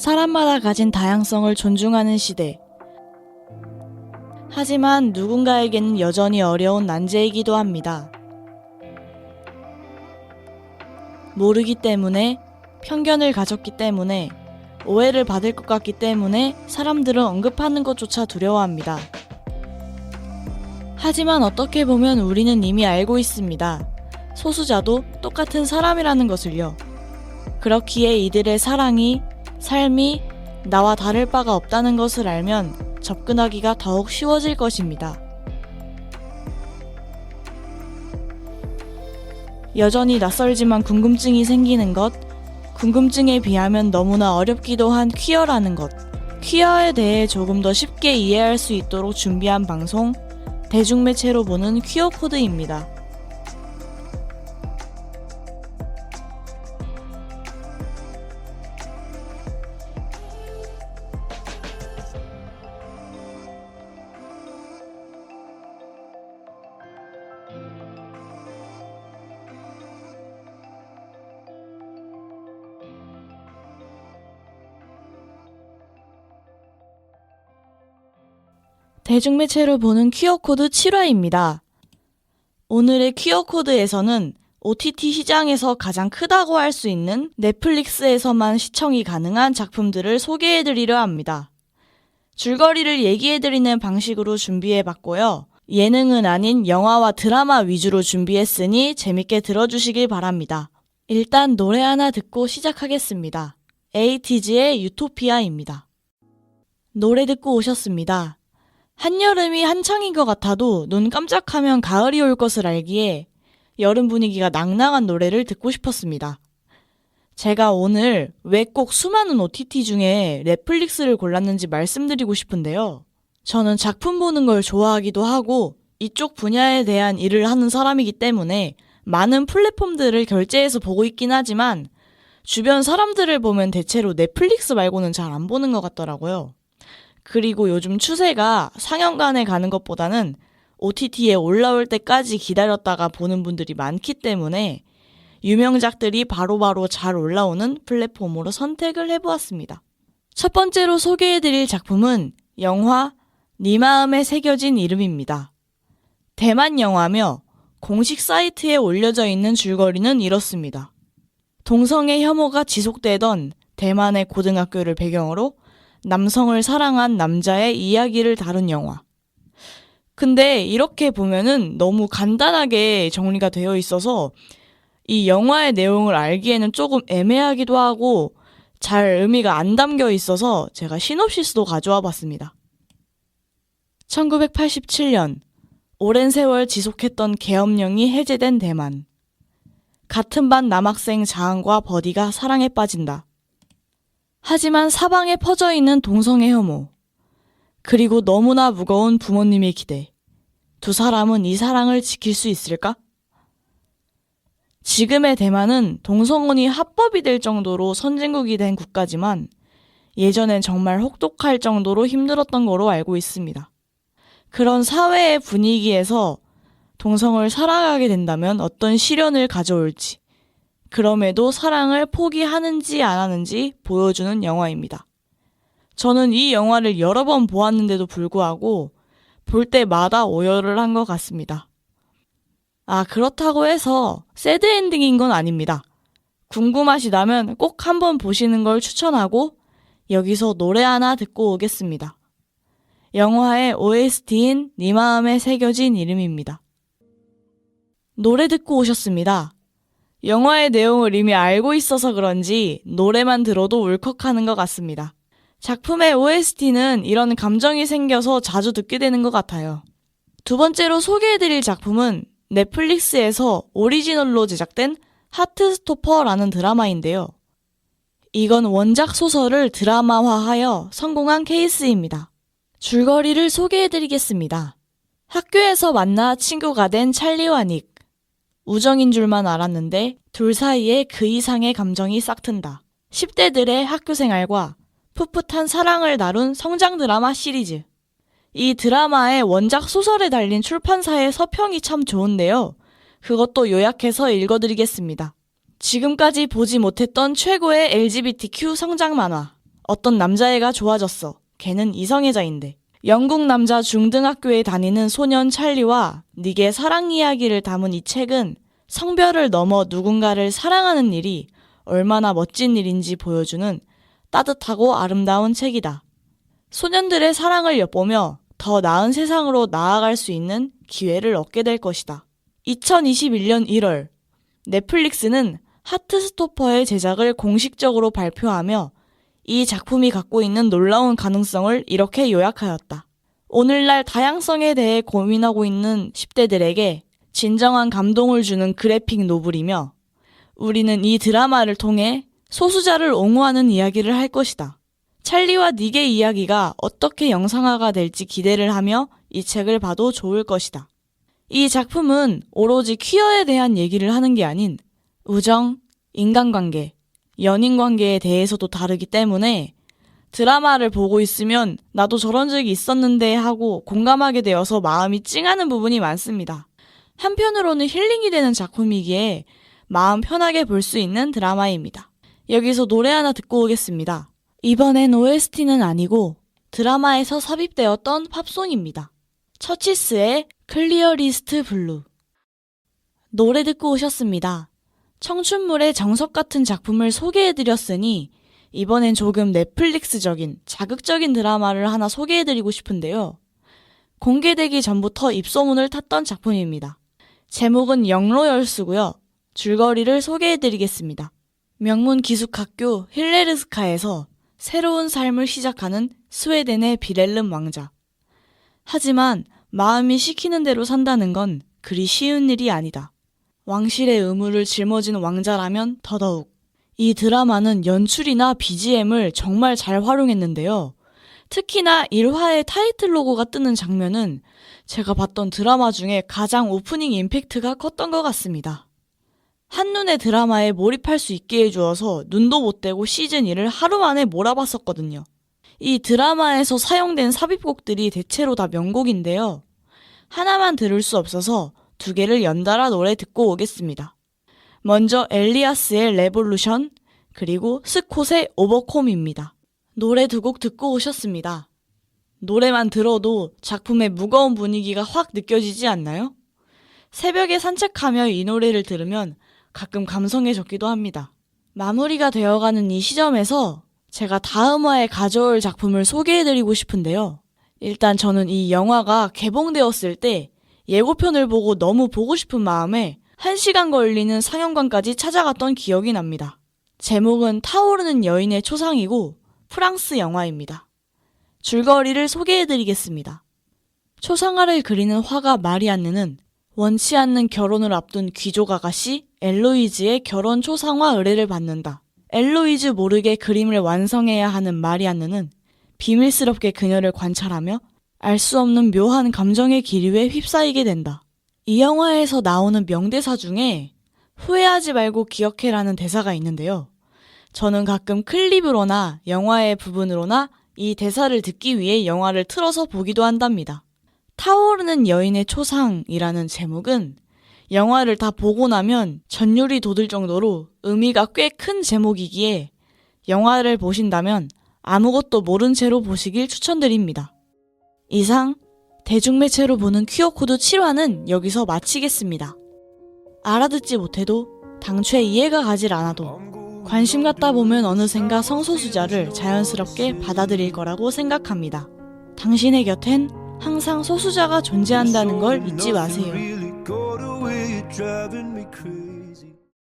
사람마다 가진 다양성을 존중하는 시대. 하지만 누군가에게는 여전히 어려운 난제이기도 합니다. 모르기 때문에, 편견을 가졌기 때문에, 오해를 받을 것 같기 때문에 사람들은 언급하는 것조차 두려워합니다. 하지만 어떻게 보면 우리는 이미 알고 있습니다. 소수자도 똑같은 사람이라는 것을요. 그렇기에 이들의 사랑이, 삶이 나와 다를 바가 없다는 것을 알면 접근하기가 더욱 쉬워질 것입니다. 여전히 낯설지만 궁금증이 생기는 것, 궁금증에 비하면 너무나 어렵기도 한 퀴어라는 것, 퀴어에 대해 조금 더 쉽게 이해할 수 있도록 준비한 방송, 대중매체로 보는 퀴어 코드입니다. 대중매체로 보는 퀴어코드 7화입니다. 오늘의 퀴어코드에서는 OTT 시장에서 가장 크다고 할 수 있는 넷플릭스에서만 시청이 가능한 작품들을 소개해드리려 합니다. 줄거리를 얘기해드리는 방식으로 준비해봤고요. 예능은 아닌 영화와 드라마 위주로 준비했으니 재밌게 들어주시길 바랍니다. 일단 노래 하나 듣고 시작하겠습니다. 에이티즈의 유토피아입니다. 노래 듣고 오셨습니다. 한여름이 한창인 것 같아도 눈 깜짝하면 가을이 올 것을 알기에 여름 분위기가 낭낭한 노래를 듣고 싶었습니다. 제가 오늘 왜 꼭 수많은 OTT 중에 넷플릭스를 골랐는지 말씀드리고 싶은데요. 저는 작품 보는 걸 좋아하기도 하고 이쪽 분야에 대한 일을 하는 사람이기 때문에 많은 플랫폼들을 결제해서 보고 있긴 하지만 주변 사람들을 보면 대체로 넷플릭스 말고는 잘 안 보는 것 같더라고요. 그리고 요즘 추세가 상영관에 가는 것보다는 OTT에 올라올 때까지 기다렸다가 보는 분들이 많기 때문에 유명작들이 바로바로 잘 올라오는 플랫폼으로 선택을 해보았습니다. 첫 번째로 소개해드릴 작품은 영화 네 마음에 새겨진 이름입니다. 대만 영화며 공식 사이트에 올려져 있는 줄거리는 이렇습니다. 동성애 혐오가 지속되던 대만의 고등학교를 배경으로 남성을 사랑한 남자의 이야기를 다룬 영화. 근데 이렇게 보면은 너무 간단하게 정리가 되어 있어서 이 영화의 내용을 알기에는 조금 애매하기도 하고 잘 의미가 안 담겨 있어서 제가 시놉시스도 가져와 봤습니다. 1987년, 오랜 세월 지속했던 계엄령이 해제된 대만. 같은 반 남학생 자항과 버디가 사랑에 빠진다. 하지만 사방에 퍼져 있는 동성애 혐오, 그리고 너무나 무거운 부모님의 기대. 두 사람은 이 사랑을 지킬 수 있을까? 지금의 대만은 동성혼이 합법이 될 정도로 선진국이 된 국가지만 예전엔 정말 혹독할 정도로 힘들었던 거로 알고 있습니다. 그런 사회의 분위기에서 동성을 사랑하게 된다면 어떤 시련을 가져올지, 그럼에도 사랑을 포기하는지 안 하는지 보여주는 영화입니다. 저는 이 영화를 여러 번 보았는데도 불구하고 볼 때마다 오열을 한 것 같습니다. 그렇다고 해서 새드 엔딩인 건 아닙니다. 궁금하시다면 꼭 한번 보시는 걸 추천하고 여기서 노래 하나 듣고 오겠습니다. 영화의 OST인 네 마음에 새겨진 이름입니다. 노래 듣고 오셨습니다. 영화의 내용을 이미 알고 있어서 그런지 노래만 들어도 울컥하는 것 같습니다. 작품의 OST는 이런 감정이 생겨서 자주 듣게 되는 것 같아요. 두 번째로 소개해드릴 작품은 넷플릭스에서 오리지널로 제작된 하트스토퍼라는 드라마인데요. 이건 원작 소설을 드라마화하여 성공한 케이스입니다. 줄거리를 소개해드리겠습니다. 학교에서 만나 친구가 된 찰리와 닉. 우정인 줄만 알았는데 둘 사이에 그 이상의 감정이 싹튼다. 10대들의 학교 생활과 풋풋한 사랑을 다룬 성장 드라마 시리즈. 이 드라마의 원작 소설에 달린 출판사의 서평이 참 좋은데요. 그것도 요약해서 읽어드리겠습니다. 지금까지 보지 못했던 최고의 LGBTQ 성장 만화. 어떤 남자애가 좋아졌어. 걔는 이성애자인데. 영국 남자 중등학교에 다니는 소년 찰리와 닉의 사랑 이야기를 담은 이 책은 성별을 넘어 누군가를 사랑하는 일이 얼마나 멋진 일인지 보여주는 따뜻하고 아름다운 책이다. 소년들의 사랑을 엿보며 더 나은 세상으로 나아갈 수 있는 기회를 얻게 될 것이다. 2021년 1월, 넷플릭스는 하트스토퍼의 제작을 공식적으로 발표하며 이 작품이 갖고 있는 놀라운 가능성을 이렇게 요약하였다. 오늘날 다양성에 대해 고민하고 있는 10대들에게 진정한 감동을 주는 그래픽 노블이며 우리는 이 드라마를 통해 소수자를 옹호하는 이야기를 할 것이다. 찰리와 닉의 이야기가 어떻게 영상화가 될지 기대를 하며 이 책을 봐도 좋을 것이다. 이 작품은 오로지 퀴어에 대한 얘기를 하는 게 아닌 우정, 인간관계, 연인관계에 대해서도 다루기 때문에 드라마를 보고 있으면 나도 저런 적이 있었는데 하고 공감하게 되어서 마음이 찡하는 부분이 많습니다. 한편으로는 힐링이 되는 작품이기에 마음 편하게 볼 수 있는 드라마입니다. 여기서 노래 하나 듣고 오겠습니다. 이번엔 OST는 아니고 드라마에서 삽입되었던 팝송입니다. 처치스의 클리어리스트 블루. 노래 듣고 오셨습니다. 청춘물의 정석 같은 작품을 소개해드렸으니 이번엔 조금 넷플릭스적인 자극적인 드라마를 하나 소개해드리고 싶은데요. 공개되기 전부터 입소문을 탔던 작품입니다. 제목은 영로열수고요. 줄거리를 소개해드리겠습니다. 명문 기숙학교 힐레르스카에서 새로운 삶을 시작하는 스웨덴의 비렐름 왕자. 하지만 마음이 시키는 대로 산다는 건 그리 쉬운 일이 아니다. 왕실의 의무를 짊어진 왕자라면 더더욱. 이 드라마는 연출이나 BGM을 정말 잘 활용했는데요. 특히나 1화의 타이틀 로고가 뜨는 장면은 제가 봤던 드라마 중에 가장 오프닝 임팩트가 컸던 것 같습니다. 한눈에 드라마에 몰입할 수 있게 해주어서 눈도 못 떼고 시즌1을 하루 만에 몰아봤었거든요. 이 드라마에서 사용된 삽입곡들이 대체로 다 명곡인데요. 하나만 들을 수 없어서 두 개를 연달아 노래 듣고 오겠습니다. 먼저 엘리아스의 레볼루션, 그리고 스콧의 오버콤입니다. 노래 두 곡 듣고 오셨습니다. 노래만 들어도 작품의 무거운 분위기가 확 느껴지지 않나요? 새벽에 산책하며 이 노래를 들으면 가끔 감성해졌기도 합니다. 마무리가 되어가는 이 시점에서 제가 다음 화에 가져올 작품을 소개해드리고 싶은데요. 일단 저는 이 영화가 개봉되었을 때 예고편을 보고 너무 보고 싶은 마음에 1시간 걸리는 상영관까지 찾아갔던 기억이 납니다. 제목은 타오르는 여인의 초상이고 프랑스 영화입니다. 줄거리를 소개해드리겠습니다. 초상화를 그리는 화가 마리안느는 원치 않는 결혼을 앞둔 귀족 아가씨 엘로이즈의 결혼 초상화 의뢰를 받는다. 엘로이즈 모르게 그림을 완성해야 하는 마리안느는 비밀스럽게 그녀를 관찰하며 알 수 없는 묘한 감정의 기류에 휩싸이게 된다. 이 영화에서 나오는 명대사 중에 후회하지 말고 기억해라는 대사가 있는데요. 저는 가끔 클립으로나 영화의 부분으로나 이 대사를 듣기 위해 영화를 틀어서 보기도 한답니다. 타오르는 여인의 초상이라는 제목은 영화를 다 보고 나면 전율이 돋을 정도로 의미가 꽤 큰 제목이기에 영화를 보신다면 아무것도 모른 채로 보시길 추천드립니다. 이상 대중매체로 보는 퀴어코드 7화는 여기서 마치겠습니다. 알아듣지 못해도 당최 이해가 가질 않아도 관심 갖다 보면 어느샌가 성소수자를 자연스럽게 받아들일 거라고 생각합니다. 당신의 곁엔 항상 소수자가 존재한다는 걸 잊지 마세요.